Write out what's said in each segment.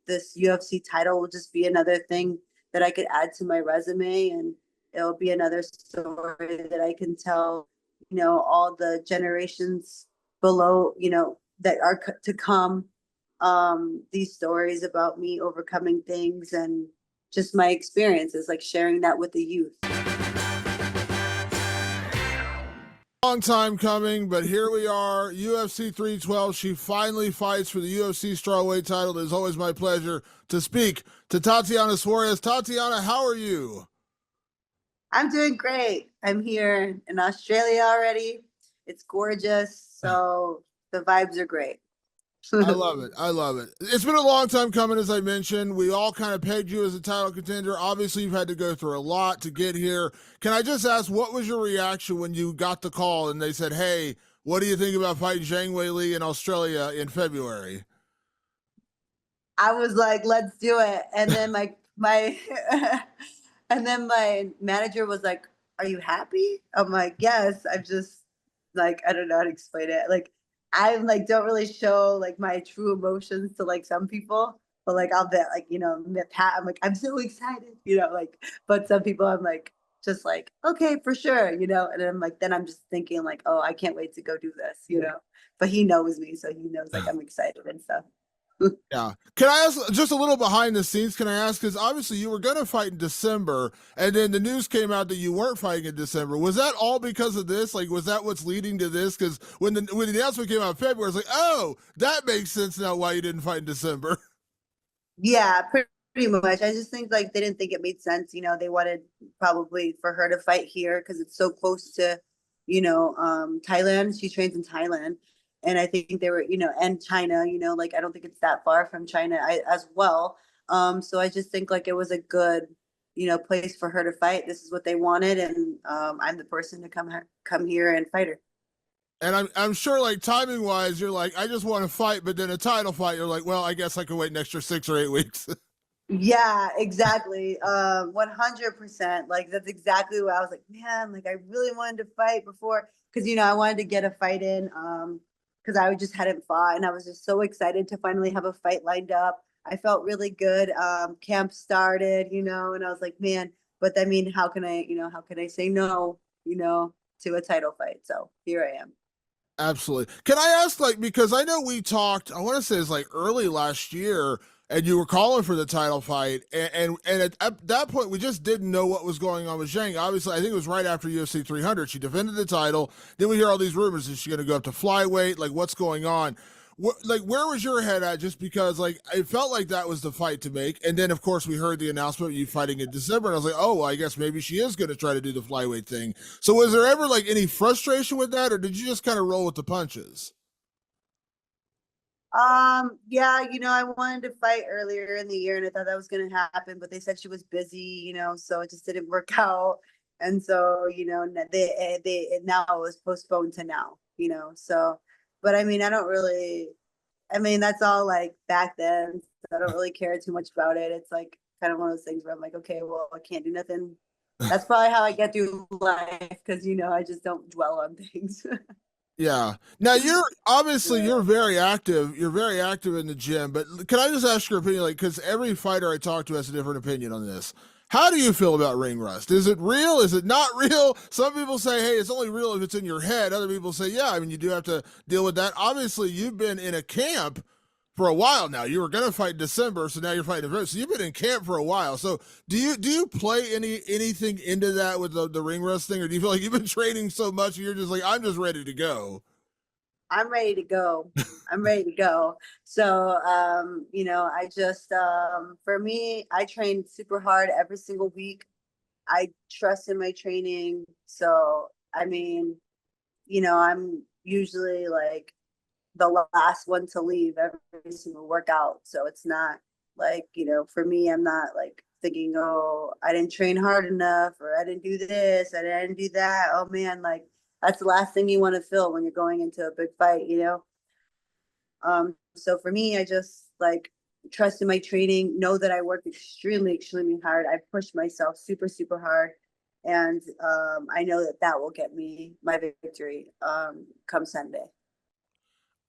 this UFC title will just be another thing that I could add to my resume, and it'll be another story that I can tell, all the generations below, that are to come, these stories about me overcoming things and just my experiences, like sharing that with the youth. Long time coming, but here we are, UFC 312. She finally fights for the UFC strawweight title. It is always my pleasure to speak to Tatiana Suarez. Tatiana, how are you? I'm doing great. I'm here in Australia already. It's gorgeous, so the vibes are great. I love it. I love it. It's been a long time coming, as I mentioned. We all kind of pegged you as a title contender. Obviously, you've had to go through a lot to get here. Can I just ask, what was your reaction when you got the call and they said, hey, what do you think about fighting Zhang Weili in Australia in February? I was like, let's do it. And then my and then my manager was like, are you happy? I'm like, yes. I'm just like, I don't know how to explain it. Like, I like don't really show like my true emotions to like some people, but like I'll bet like, Pat, I'm like, I'm so excited, like, but some people I'm like, just like, okay, for sure, and I'm like, then I'm just thinking like, oh, I can't wait to go do this, but he knows me, so he knows like I'm excited and stuff. Yeah. Can I ask just a little behind the scenes? Can I ask, because obviously you were going to fight in December, and then the news came out that you weren't fighting in December. Was that all because of this? Like, was that what's leading to this? Because when the announcement came out in February, it's like, oh, that makes sense now why you didn't fight in December. Yeah, pretty much. I just think like they didn't think it made sense. They wanted probably for her to fight here because it's so close to, Thailand. She trains in Thailand. And I think they were, and China, like I don't think it's that far from China as well. So I just think like it was a good, place for her to fight. This is what they wanted, and I'm the person to come here and fight her. And I'm sure, like, timing wise, you're like, I just want to fight, but then a title fight, you're like, well, I guess I can wait an extra 6 or 8 weeks. Yeah, exactly. 100%. Like that's exactly what I was like, man, like I really wanted to fight before because I wanted to get a fight in because I just hadn't fought and I was just so excited to finally have a fight lined up. I felt really good. Camp started, and I was like, man, but I mean, how can I say no, to a title fight? So here I am. Absolutely. Can I ask, like, because I know we talked, I want to say it's like early last year, and you were calling for the title fight, and at that point we just didn't know what was going on with Zhang. Obviously, I think it was right after UFC 300. She defended the title. Then we hear all these rumors: is she going to go up to flyweight? Like, what's going on? Where was your head at? Just because, like, it felt like that was the fight to make, and then of course we heard the announcement of you fighting in December, and I was like, oh, well, I guess maybe she is going to try to do the flyweight thing. So, was there ever like any frustration with that, or did you just kind of roll with the punches? Yeah, I wanted to fight earlier in the year and I thought that was gonna happen, but they said she was busy, so it just didn't work out. And so, they now it was postponed to now, so but I mean, that's all like back then. So I don't really care too much about it. It's like kind of one of those things where I'm like, okay, well, I can't do nothing. That's probably how I get through life because I just don't dwell on things. Yeah. Now you're obviously you're very active. You're very active in the gym. But can I just ask your opinion? Like, because every fighter I talk to has a different opinion on this. How do you feel about ring rust? Is it real? Is it not real? Some people say, hey, it's only real if it's in your head. Other people say, yeah, I mean, you do have to deal with that. Obviously, you've been in a camp for a while now. You were going to fight in December, so now you're fighting in February. So you've been in camp for a while. So do you play anything into that with the ring rust thing, or do you feel like you've been training so much and you're just like, I'm just ready to go? I'm ready to go. I'm ready to go. So, I just, for me, I train super hard every single week. I trust in my training. So, I mean, I'm usually like the last one to leave every single workout. So it's not like, for me, I'm not like thinking, oh, I didn't train hard enough or I didn't do this, I didn't do that. Oh man, like that's the last thing you want to feel when you're going into a big fight. So for me, I just like trust in my training, know that I work extremely, extremely hard. I push myself super, super hard. And I know that will get me my victory come Sunday.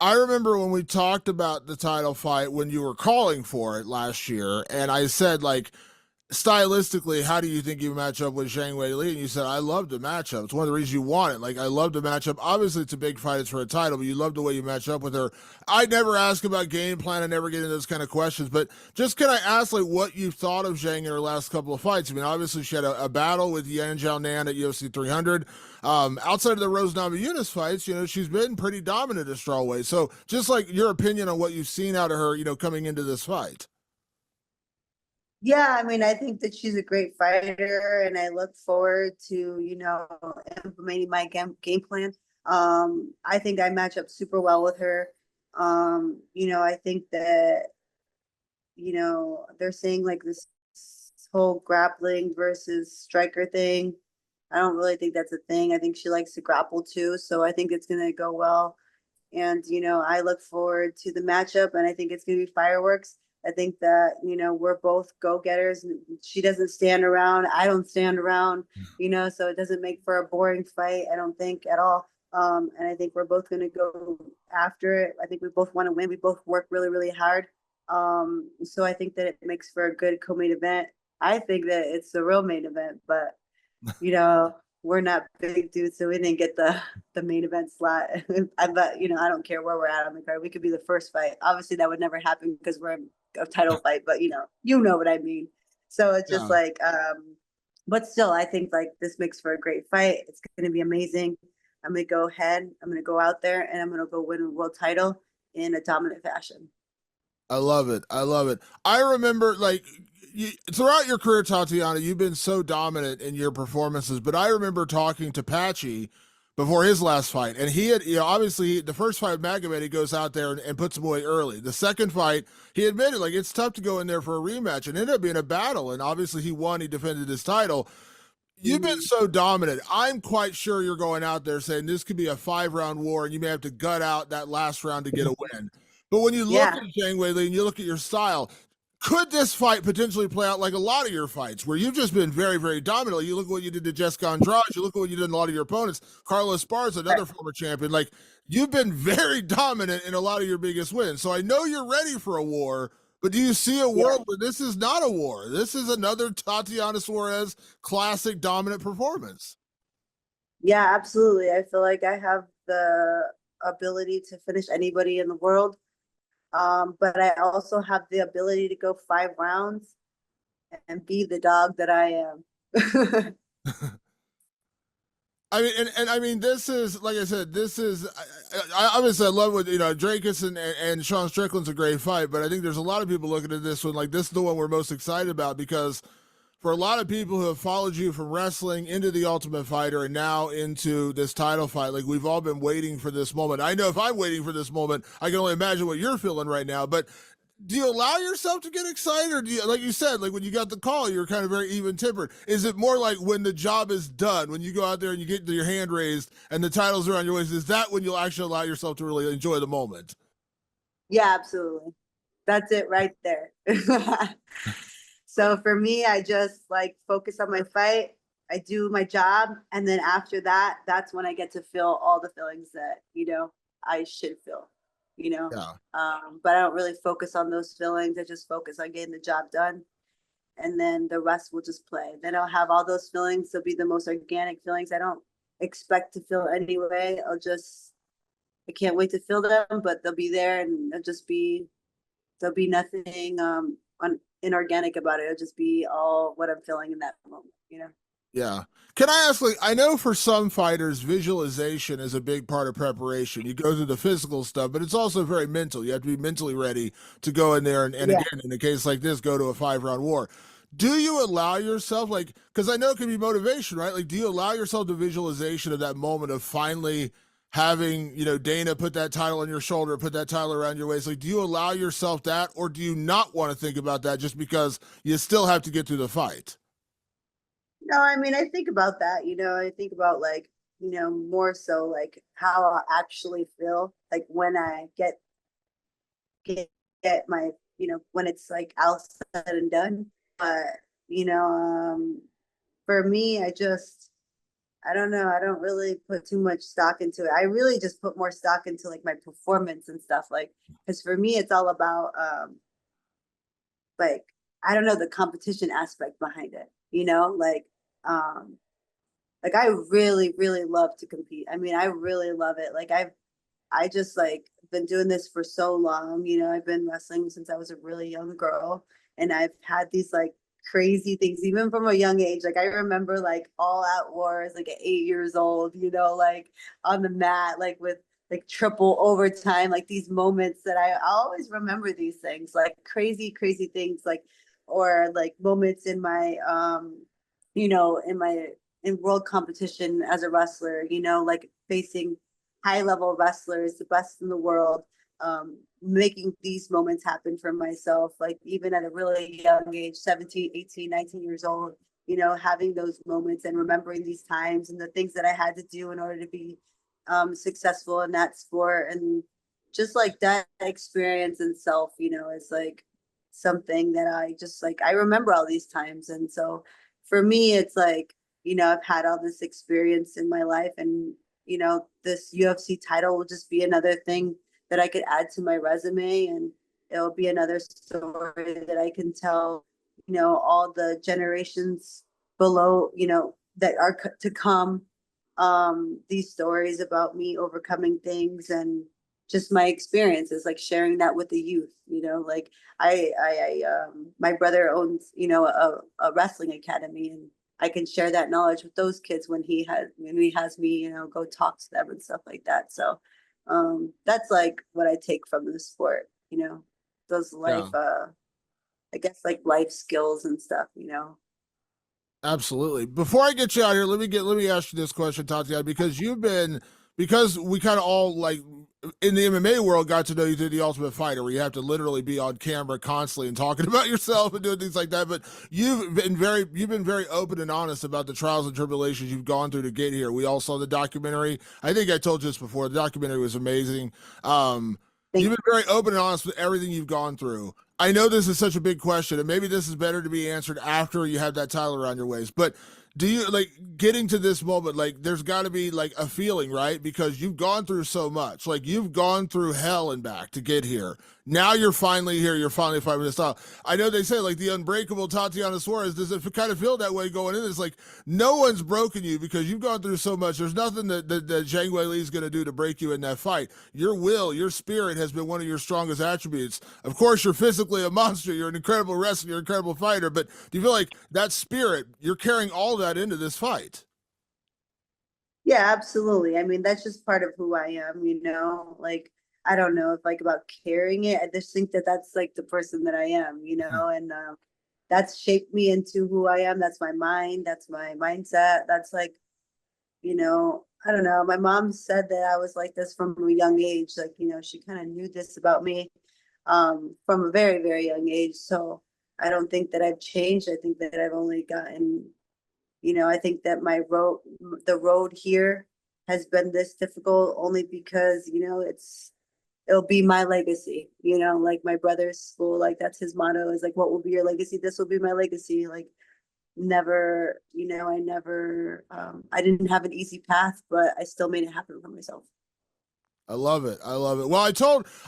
I remember when we talked about the title fight when you were calling for it last year, and I said like stylistically, how do you think you match up with Zhang Weili? And you said, I love the matchup. It's one of the reasons you want it. Like, I love the matchup. Obviously, it's a big fight. It's for a title, but you love the way you match up with her. I never ask about game plan. I never get into those kind of questions. But just can I ask, like, what you thought of Zhang in her last couple of fights? I mean, obviously, she had a battle with Yan Jiaonan at UFC 300. Outside of the Rose Namajunas fights, she's been pretty dominant at strawweight. So just like your opinion on what you've seen out of her, coming into this fight. Yeah, I mean, I think that she's a great fighter, and I look forward to, implementing my game plan. I think I match up super well with her. I think that, they're saying like this whole grappling versus striker thing. I don't really think that's a thing. I think she likes to grapple too, so I think it's gonna go well. And I look forward to the matchup, and I think it's gonna be fireworks. I think that we're both go-getters. She doesn't stand around. I don't stand around. So it doesn't make for a boring fight. I don't think at all. And I think we're both going to go after it. I think we both want to win. We both work really, really hard. So I think that it makes for a good co-main event. I think that it's the real main event, but we're not big dudes, so we didn't get the main event slot. But I don't care where we're at on the card. We could be the first fight. Obviously, that would never happen because we're in a title fight. But you know what I mean. So it's just Yeah. like, but still, I think like this makes for a great fight. It's going to be amazing. I'm going to go ahead. I'm going to go out there and I'm going to go win a world title in a dominant fashion. I love it. I love it. I remember like throughout your career, Tatiana, you've been so dominant in your performances. But I remember talking to Patchy before his last fight, and he had, obviously the first fight with Magomed, he goes out there and puts him away early. The second fight, he admitted like it's tough to go in there for a rematch, and it ended up being a battle. And obviously he won. He defended his title. You've been Mhm. so dominant. I'm quite sure you're going out there saying this could be a 5-round war, and you may have to gut out that last round to get a win. But when you look Yeah. at Zhang Weili and you look at your style, could this fight potentially play out like a lot of your fights, where you've just been very, very dominant? You look at what you did to Jessica Andrade. You look at what you did in a lot of your opponents. Carlos Esparza, another former champion. Like you've been very dominant in a lot of your biggest wins. So I know you're ready for a war. But do you see a Yeah. world where this is not a war? This is another Tatiana Suarez classic dominant performance. Yeah, absolutely. I feel like I have the ability to finish anybody in the world. But I also have the ability to go 5 rounds and be the dog that I am. I mean, and I mean, this is like I said, this is obviously I love what Drakus and Sean Strickland's a great fight, but I think there's a lot of people looking at this one like this is the one we're most excited about because for a lot of people who have followed you from wrestling into the Ultimate Fighter and now into this title fight, like we've all been waiting for this moment. I know if I'm waiting for this moment, I can only imagine what you're feeling right now. But do you allow yourself to get excited, or do you, like you said, like when you got the call, you're kind of very even tempered? Is it more like when the job is done, when you go out there and you get your hand raised and the titles are on your waist? Is that when you'll actually allow yourself to really enjoy the moment? Yeah, absolutely. That's it right there. So for me, I just like focus on my fight. I do my job. And then after that, that's when I get to feel all the feelings that, I should feel, you know. Yeah. But I don't really focus on those feelings. I just focus on getting the job done. And then the rest will just play. Then I'll have all those feelings. They'll be the most organic feelings I don't expect to feel anyway. I can't wait to feel them, but they'll be there and there'll be nothing inorganic about it. It'll just be all what I'm feeling in that moment. Yeah. Can I ask, like, I know for some fighters, visualization is a big part of preparation. You go through the physical stuff, but it's also very mental. You have to be mentally ready to go in there and Yeah. again, in a case like this, go to a 5-round war. Do you allow yourself, like, because I know it can be motivation, right? Like, do you allow yourself the visualization of that moment of finally having, Dana put that title on your shoulder, put that title around your waist? Like, do you allow yourself that, or do you not want to think about that just because you still have to get through the fight? No, I mean, I think about that, I think about like, more so like how I actually feel like when I get, get my, when it's like all said and done. But, you know, for me, I just, I don't know. I don't really put too much stock into it. I really just put more stock into like my performance and stuff. Like, because for me, it's all about like I don't know the competition aspect behind it. Um, like I really, really love to compete. I mean, I really love it. Like I just like been doing this for so long. I've been wrestling since I was a really young girl, and I've had these like crazy things even from a young age. Like I remember like all out wars like at 8 years old, like on the mat, like with like triple overtime, like these moments that I always remember these things, like crazy, crazy things, like or like moments in my in my in world competition as a wrestler, like facing high level wrestlers, the best in the world, making these moments happen for myself, like even at a really young age, 17, 18, 19 years old, having those moments and remembering these times and the things that I had to do in order to be successful in that sport. And just like that experience in self, is like something that I just like, I remember all these times. And so for me, it's like, I've had all this experience in my life, and this UFC title will just be another thing that I could add to my resume, and it'll be another story that I can tell, all the generations below, that are to come, these stories about me overcoming things and just my experiences, like sharing that with the youth, like my brother owns, a wrestling academy, and I can share that knowledge with those kids when he has me, go talk to them and stuff like that. So that's like what I take from the sport, those life Yeah. I guess like life skills and stuff, Absolutely. Before I get you out here, let me ask you this question, Tatiana, because we kind of all like in the MMA world got to know you through the Ultimate Fighter, where you have to literally be on camera constantly and talking about yourself and doing things like that. But you've been very open and honest about the trials and tribulations you've gone through to get here. We all saw the documentary. I think I told you this before. The documentary was amazing. You've think. been very open and honest with everything you've gone through. I know this is such a big question, and maybe this is better to be answered after you have that title around your waist. But do you like getting to this moment? Like, there's got to be like a feeling, right? Because you've gone through so much. Like, you've gone through hell and back to get here. Now you're finally here. You're finally fighting this style. I know they say like the unbreakable Tatiana Suarez. Does it kind of feel that way going in? It's like no one's broken you because you've gone through so much. There's nothing that Zhang Weili is going to do to break you in that fight. Your will, your spirit has been one of your strongest attributes. Of course, you're physically a monster. You're an incredible wrestler. You're an incredible fighter. But do you feel like that spirit, you're carrying all that into this fight? Yeah, absolutely. I mean, that's just part of who I am, like I don't know if like about carrying it. I just think that that's like the person that I am, and that's shaped me into who I am. That's my mind. That's my mindset. That's like, I don't know. My mom said that I was like this from a young age. Like, she kind of knew this about me from a very, very young age. So I don't think that I've changed. I think that I've only gotten, I think that the road here has been this difficult only because, it'll be my legacy, like my brother's school, like that's his motto is like, what will be your legacy? This will be my legacy. Like never, I didn't have an easy path, but I still made it happen for myself. I love it. I love it. Well,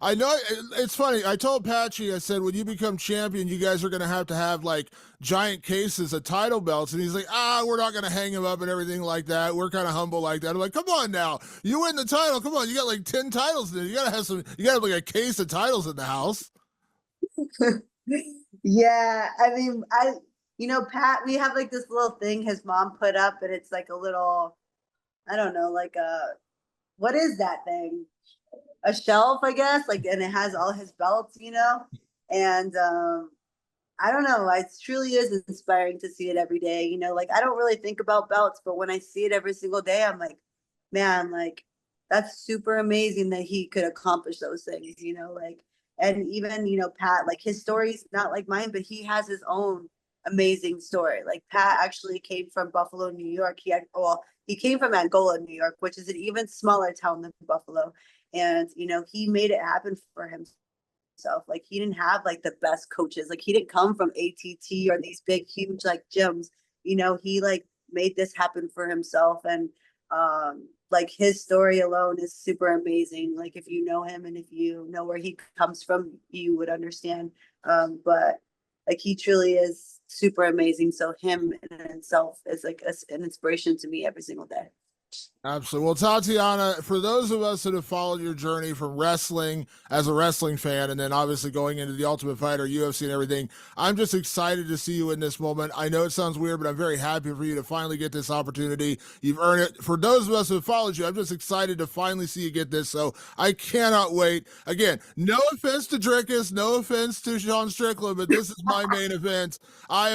I know it's funny. I told Patchy, I said, when you become champion, you guys are going to have like giant cases of title belts. And he's like, we're not going to hang him up and everything like that. We're kind of humble like that. I'm like, come on now. You win the title. Come on. You got like 10 titles. You got to have you got to have like a case of titles in the house. Yeah, I mean, Pat, we have like this little thing his mom put up, and it's like a little, I don't know, like what is that thing? A shelf, I guess, like, and it has all his belts, and I don't know, it truly is inspiring to see it every day, like I don't really think about belts, but when I see it every single day, I'm like, man, like that's super amazing that he could accomplish those things, like, and even, Pat, like his story's not like mine, but he has his own amazing story. Like Pat actually came from Buffalo, New York. He came from Angola, New York, which is an even smaller town than Buffalo. And, he made it happen for himself. Like he didn't have like the best coaches. Like he didn't come from ATT or these big, huge like gyms. He like made this happen for himself. And like his story alone is super amazing. Like if you know him and if you know where he comes from, you would understand. But like he truly is super amazing. So him in himself is like an inspiration to me every single day. Absolutely. Well, Tatiana, for those of us that have followed your journey from wrestling as a wrestling fan and then obviously going into the Ultimate Fighter, UFC, and everything, I'm just excited to see you in this moment. I know it sounds weird, but I'm very happy for you to finally get this opportunity. You've earned it. For those of us who have followed you, I'm just excited to finally see you get this. So I cannot wait. Again, no offense to Drickus, no offense to Sean Strickland, but this is my main event.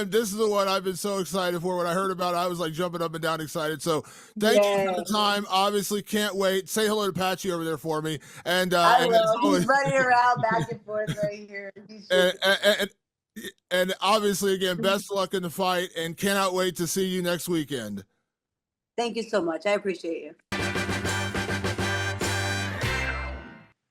This is the one I've been so excited for. When I heard about it, I was like jumping up and down excited. So thank you for the time. Obviously, can't wait. Say hello to Patchy over there for me. And I will. He's running around back and forth right here. And obviously, again, best of luck in the fight, and cannot wait to see you next weekend. Thank you so much. I appreciate you.